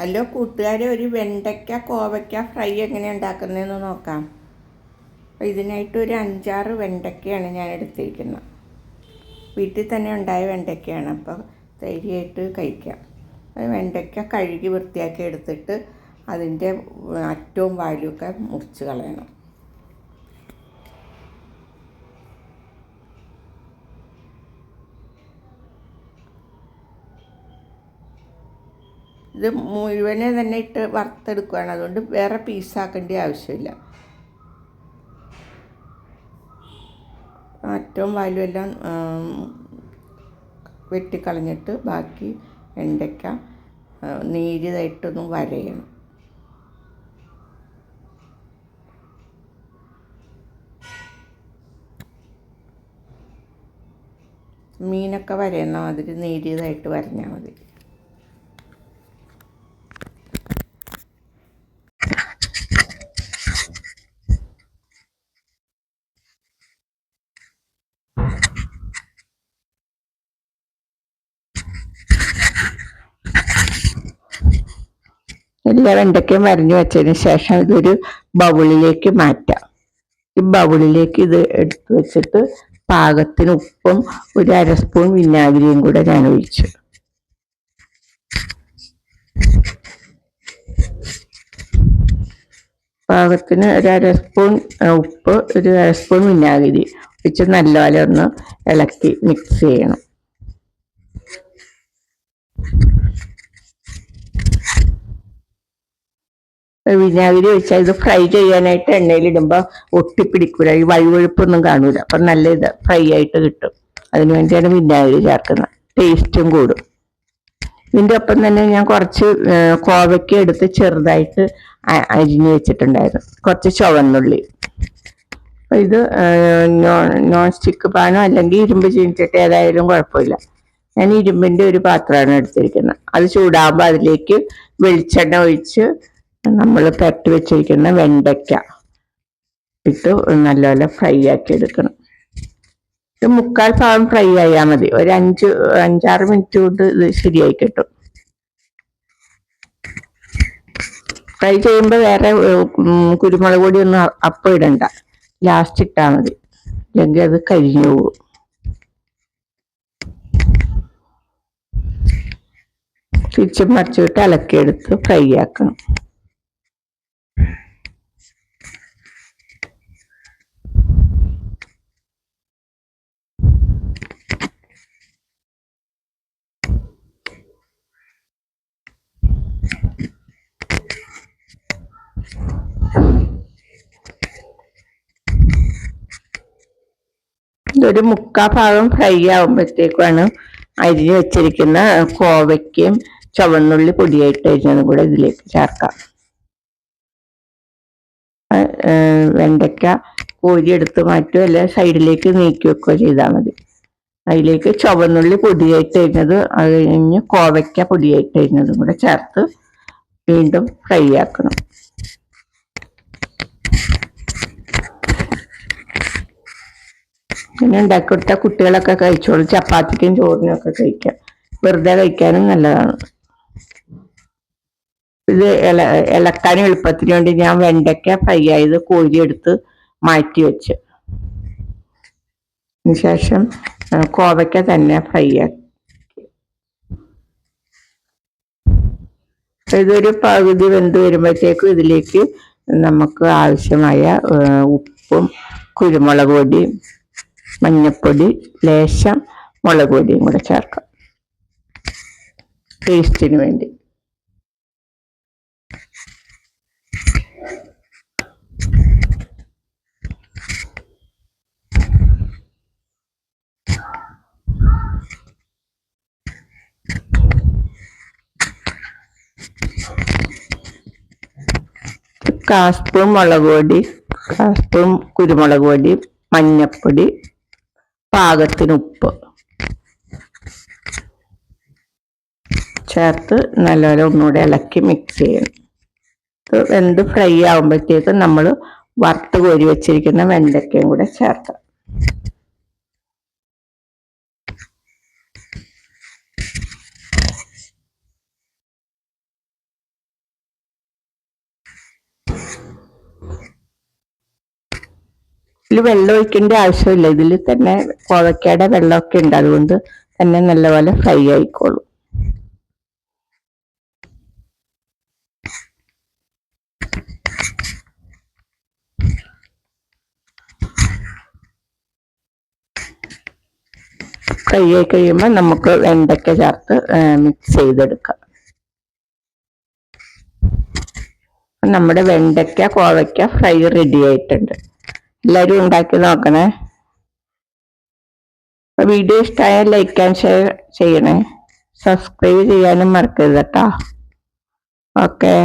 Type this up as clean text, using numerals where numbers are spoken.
Hello കൂട്ടുകാരെ, ഒരു വെണ്ടയ്ക്ക കോവയ്ക്ക ഫ്രൈ എങ്ങനെ ഉണ്ടാക്കുന്നതെന്ന് നോക്കാം. അപ്പോൾ ഇതിനായിട്ട് ഒരു 5-6 വെണ്ടയ്ക്കയാണ് ഞാൻ എടുത്തിരിക്കുന്നത്. വീട്ടിൽ തന്നെ ഉണ്ടായ വെണ്ടയ്ക്കയാണ്, അപ്പോൾ ധൈര്യമായിട്ട് കഴിക്കാം. വെണ്ടയ്ക്ക കഴുകി വൃത്തിയാക്കി എടുത്തിട്ട് അതിൻ്റെ അറ്റവും വാലുമൊക്കെ മുറിച്ച് കളയണം. ഇത് മുഴുവനെ തന്നെ ഇട്ട് വറുത്തെടുക്കുകയാണ്, അതുകൊണ്ട് വേറെ പീസാക്കേണ്ട ആവശ്യമില്ല. അറ്റവും വാലും എല്ലാം വെട്ടിക്കളഞ്ഞിട്ട് ബാക്കി വെണ്ടയ്ക്ക നേരിയതായിട്ടൊന്ന് വരയണം. മീനൊക്കെ വരയുന്ന മാതിരി നേരിയതായിട്ട് വരഞ്ഞാൽ മതി. എല്ലാ വെണ്ടയ്ക്കയും വരഞ്ഞു വെച്ചതിന് ശേഷം ഇതൊരു ബൗളിലേക്ക് മാറ്റാം. ഈ ബൗളിലേക്ക് ഇത് എടുത്തു വെച്ചിട്ട് പാകത്തിന് ഉപ്പും ഒരു 1/2 സ്പൂൺ വിനാഗിരിയും കൂടെ ഞാൻ ഒഴിച്ചു. പാകത്തിന് ഒരു 1/2 സ്പൂൺ ഉപ്പ്, ഒരു 1/2 സ്പൂൺ വിനാഗിരി ഒഴിച്ച് നല്ലപോലെ ഒന്ന് ഇളക്കി മിക്സ് ചെയ്യണം. വിനാഗിരി ഒഴിച്ചാൽ ഇത് ഫ്രൈ ചെയ്യാനായിട്ട് എണ്ണയിലിടുമ്പോൾ ഒട്ടിപ്പിടിക്കൂല, ഈ വഴുവഴുപ്പൊന്നും കാണൂല. അപ്പം നല്ല ഇത് ഫ്രൈ ആയിട്ട് കിട്ടും. അതിന് വേണ്ടിയാണ് വിനാഗിരി ചേർക്കുന്നത്, ടേസ്റ്റും കൂടും. ഇതിൻ്റെ ഒപ്പം തന്നെ ഞാൻ കുറച്ച് കോവയ്ക്ക എടുത്ത് ചെറുതായിട്ട് അരിഞ്ഞ് വെച്ചിട്ടുണ്ടായിരുന്നു, കുറച്ച് ചുവന്നുള്ളി. അപ്പം ഇത് നോൺ സ്റ്റിക്ക് പാനോ അല്ലെങ്കിൽ ഇരുമ്പ് ചീനിച്ചട്ടി ഏതായാലും കുഴപ്പമില്ല. ഞാൻ ഇരുമ്പിൻ്റെ ഒരു പാത്രമാണ് എടുത്തിരിക്കുന്നത്. അത് ചൂടാകുമ്പോൾ അതിലേക്ക് വെളിച്ചെണ്ണ ഒഴിച്ച് നമ്മൾ പെരട്ടി വെച്ചിരിക്കുന്ന വെണ്ടയ്ക്ക ഇട്ട് നല്ലപോലെ ഫ്രൈ ആക്കി എടുക്കണം. ഇത് 3/4 ഭാഗം ഫ്രൈ ആയാൽ മതി. ഒരു 5-6 മിനിറ്റ് കൊണ്ട് ഇത് ശരിയായി കിട്ടും. ഫ്രൈ ചെയ്യുമ്പോൾ വേറെ കുരുമുളക് പൊടി ഒന്നും അപ്പം ഇടണ്ട, ലാസ്റ്റ് ഇട്ടാൽ മതി, അല്ലെങ്കിൽ അത് കരിഞ്ഞു പോകും. തിരിച്ചും മറിച്ചിട്ട് ഇളക്കിയെടുത്ത് ഫ്രൈ ആക്കണം. ഇതൊരു 3/4 ഭാഗം ഫ്രൈ ആകുമ്പോഴത്തേക്കാണ് അരിഞ്ഞ് വെച്ചിരിക്കുന്ന കോവയ്ക്കയും ചുവന്നുള്ളി പൊടിയായിട്ട് അരിഞ്ഞതും കൂടെ ഇതിലേക്ക് ചേർക്കാം. വെണ്ടയ്ക്ക കോരിയെടുത്ത് മാറ്റുകയോ അല്ലെ സൈഡിലേക്ക് നീക്കി വെക്കുകയോ ചെയ്താൽ മതി. അതിലേക്ക് ചുവന്നുള്ളി പൊടിയായിട്ട് അരിഞ്ഞത്, അത് കഴിഞ്ഞ് കോവയ്ക്ക പൊടിയായിട്ട് അരിഞ്ഞതും കൂടെ ചേർത്ത് വീണ്ടും ഫ്രൈ ആക്കണം. ഇങ്ങനെ ഉണ്ടാക്കി കൊടുത്താൽ കുട്ടികളൊക്കെ കഴിച്ചോളും. ചപ്പാത്തിക്കും ചോറിനും ഒക്കെ കഴിക്കാം, വെറുതെ കഴിക്കാനും നല്ലതാണ്. ഇത് ഇളക്കാൻ എളുപ്പത്തിന് വേണ്ടി ഞാൻ വെണ്ടയ്ക്ക ഫ്രൈ ആയത് കോരിയെടുത്ത് മാറ്റി വെച്ച് ശേഷം കോവയ്ക്ക തന്നെ ഫ്രൈ ആക്കി. ഇതൊരു പകുതി വെന്ത് വരുമ്പോഴത്തേക്കും ഇതിലേക്ക് നമുക്ക് ആവശ്യമായ ഉപ്പും കുരുമുളക് പൊടി, മഞ്ഞൾപ്പൊടി, ലേശം മുളക് പൊടിയും കൂടെ ചേർക്കാം ടേസ്റ്റിന് വേണ്ടി. കാസ്പൂൺ മുളക് പൊടി, കാസ്പൂൺ കുരുമുളക് പൊടി, മഞ്ഞൾപ്പൊടി, പാകത്തിന് ഉപ്പ് ചേർത്ത് നല്ലപോലെ ഒന്നുകൂടെ ഇളക്കി മിക്സ് ചെയ്യണം. വെന്ത് ഫ്രൈ ആകുമ്പോഴത്തേക്കും നമ്മൾ വറുത്ത് കോരി വെച്ചിരിക്കുന്ന വെണ്ടയ്ക്കയും കൂടെ ചേർക്കാം. ഇതിൽ വെള്ളം ഒഴിക്കേണ്ട ആവശ്യമില്ല, ഇതിൽ തന്നെ കോവയ്ക്കയുടെ വെള്ളമൊക്കെ ഉണ്ട്, അതുകൊണ്ട് തന്നെ നല്ലപോലെ ഫ്രൈ ആയിക്കോളും. ഫ്രൈ ആയി കഴിയുമ്പോൾ നമുക്ക് വെണ്ടയ്ക്ക ചേർത്ത് മിക്സ് ചെയ്തെടുക്കാം. നമ്മുടെ വെണ്ടയ്ക്ക കോവയ്ക്ക ഫ്രൈ റെഡി ആയിട്ടുണ്ട്. എല്ലാവരും ഉണ്ടാക്കി നോക്കണേ. വീഡിയോ ഇഷ്ടമായാൽ ലൈക്ക് ആൻഡ് ഷെയർ ചെയ്യണേ. സബ്സ്ക്രൈബ് ചെയ്യാനും മറക്കരുത് കേട്ടോ. ഓക്കെ.